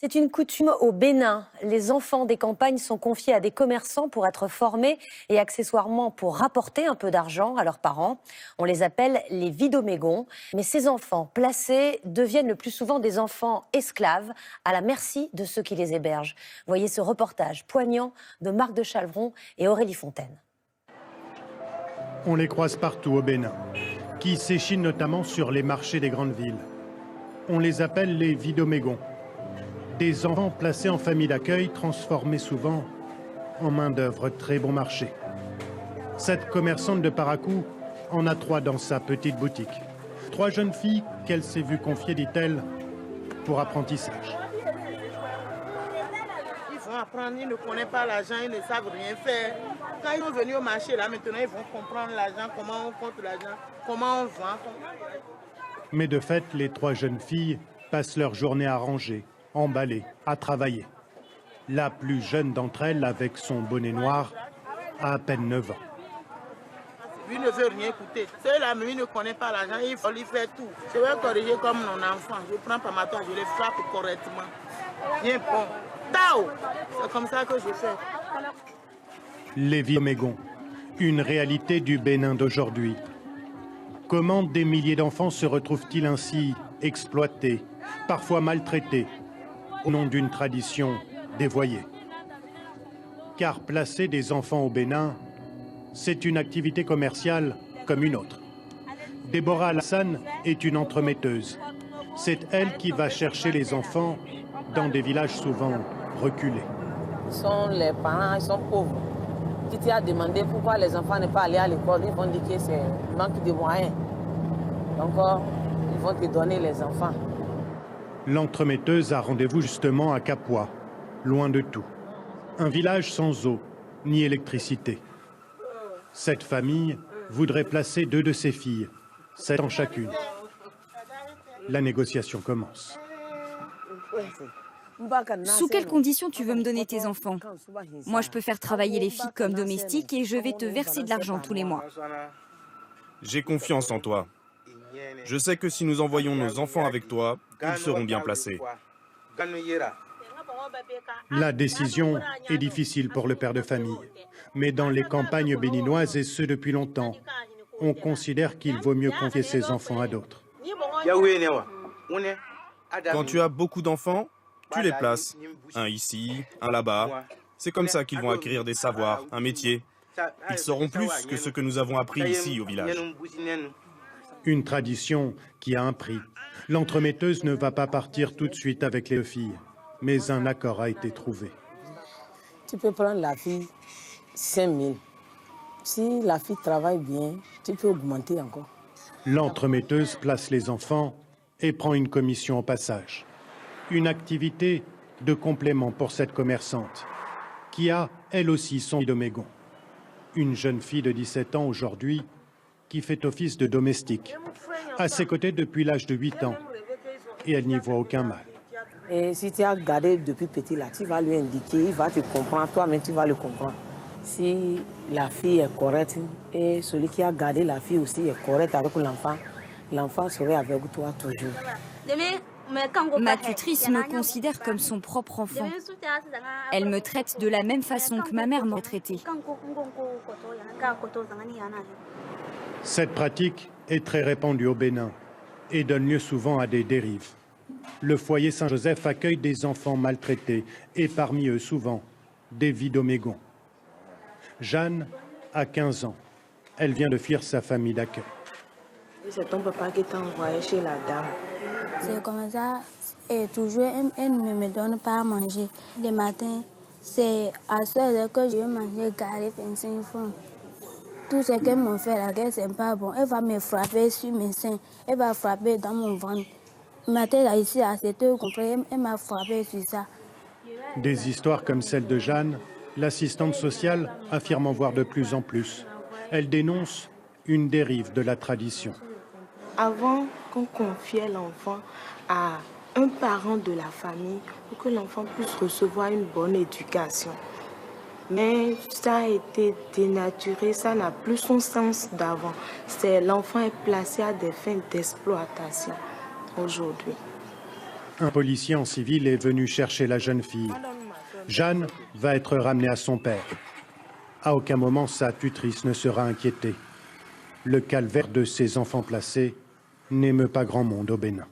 C'est une coutume au Bénin. Les enfants des campagnes sont confiés à des commerçants pour être formés et accessoirement pour rapporter un peu d'argent à leurs parents. On les appelle les vidomégons. Mais ces enfants placés deviennent le plus souvent des enfants esclaves à la merci de ceux qui les hébergent. Voyez ce reportage poignant de Marc de Chalvron et Aurélie Fontaine. On les croise partout au Bénin, qui s'échinent notamment sur les marchés des grandes villes. On les appelle les vidomégons. Des enfants placés en famille d'accueil, transformés souvent en main-d'œuvre très bon marché. Cette commerçante de Parakou en a 3 dans sa petite boutique. 3 jeunes filles qu'elle s'est vue confier, dit-elle, pour apprentissage. Ils vont apprendre, ils ne connaissent pas l'argent, ils ne savent rien faire. Quand ils sont venus au marché, là, maintenant, ils vont comprendre l'argent, comment on compte l'argent, comment on vend. Mais de fait, les 3 jeunes filles passent leur journée à ranger, emballer, à travailler. La plus jeune d'entre elles, avec son bonnet noir, a peine 9 ans. Lui ne veut rien écouter. Celui-là, lui ne connaît pas l'argent, il faut lui faire tout. Je vais corriger comme mon enfant. Je prends par ma toile, je les frappe correctement. Bien bon. Tao! C'est comme ça que je fais. Les vidomégons, une réalité du Bénin d'aujourd'hui. Comment des milliers d'enfants se retrouvent-ils ainsi exploités, parfois maltraités, au nom d'une tradition dévoyée? Car placer des enfants au Bénin, c'est une activité commerciale comme une autre. Déborah Alassane est une entremetteuse. C'est elle qui va chercher les enfants dans des villages souvent reculés. Les parents, ils sont pauvres. Qui t'a demandé pourquoi les enfants n'ont pas allé à l'école, ils vont dire que c'est manque de moyens. Donc, ils vont te donner les enfants. L'entremetteuse a rendez-vous justement à Kapoua, loin de tout. Un village sans eau ni électricité. Cette famille voudrait placer 2 de ses filles, 7 ans chacune. La négociation commence. Sous quelles conditions tu veux me donner tes enfants? Moi, je peux faire travailler les filles comme domestiques et je vais te verser de l'argent tous les mois. J'ai confiance en toi. Je sais que si nous envoyons nos enfants avec toi, ils seront bien placés. La décision est difficile pour le père de famille. Mais dans les campagnes béninoises, et ce depuis longtemps, on considère qu'il vaut mieux confier ses enfants à d'autres. Quand tu as beaucoup d'enfants, tu les places. Un ici, un là-bas. C'est comme ça qu'ils vont acquérir des savoirs, un métier. Ils sauront plus que ce que nous avons appris ici au village. Une tradition qui a un prix. L'entremetteuse ne va pas partir tout de suite avec les 2 filles, mais un accord a été trouvé. Tu peux prendre la fille 5 000. Si la fille travaille bien, tu peux augmenter encore. L'entremetteuse place les enfants et prend une commission au passage. Une activité de complément pour cette commerçante, qui a, elle aussi, son vidomégon. Une jeune fille de 17 ans aujourd'hui, qui fait office de domestique, à ses côtés depuis l'âge de 8 ans, et elle n'y voit aucun mal. Et si tu as gardé depuis petit là, tu vas lui indiquer, il va te comprendre, toi-même tu vas le comprendre. Si la fille est correcte et celui qui a gardé la fille aussi est correct avec l'enfant, l'enfant serait avec toi toujours. Ma tutrice me considère comme son propre enfant. Elle me traite de la même façon que ma mère m'a traité. Cette pratique est très répandue au Bénin et donne lieu souvent à des dérives. Le foyer Saint-Joseph accueille des enfants maltraités et parmi eux souvent des vidomégons. Jeanne a 15 ans. Elle vient de fuir sa famille d'accueil. C'est ton papa qui t'a envoyé chez la dame. C'est comme ça. Et toujours, elle ne me donne pas à manger. Le matin, c'est à 16 heures que je vais manger garé 25 francs. Tout ce qu'elle me fait là, c'est pas bon. Elle va me frapper sur mes seins. Elle va frapper dans mon ventre. Matin, là, ici, à 7 heures, elle m'a frappé sur ça. Des histoires comme celle de Jeanne, l'assistante sociale affirme en voir de plus en plus. Elle dénonce une dérive de la tradition. Avant qu'on confiait l'enfant à un parent de la famille pour que l'enfant puisse recevoir une bonne éducation. Mais ça a été dénaturé, ça n'a plus son sens d'avant. L'enfant est placé à des fins d'exploitation aujourd'hui. Un policier en civil est venu chercher la jeune fille. Jeanne va être ramenée à son père. À aucun moment, sa tutrice ne sera inquiétée. Le calvaire de ces enfants placés n'émeut pas grand monde au Bénin.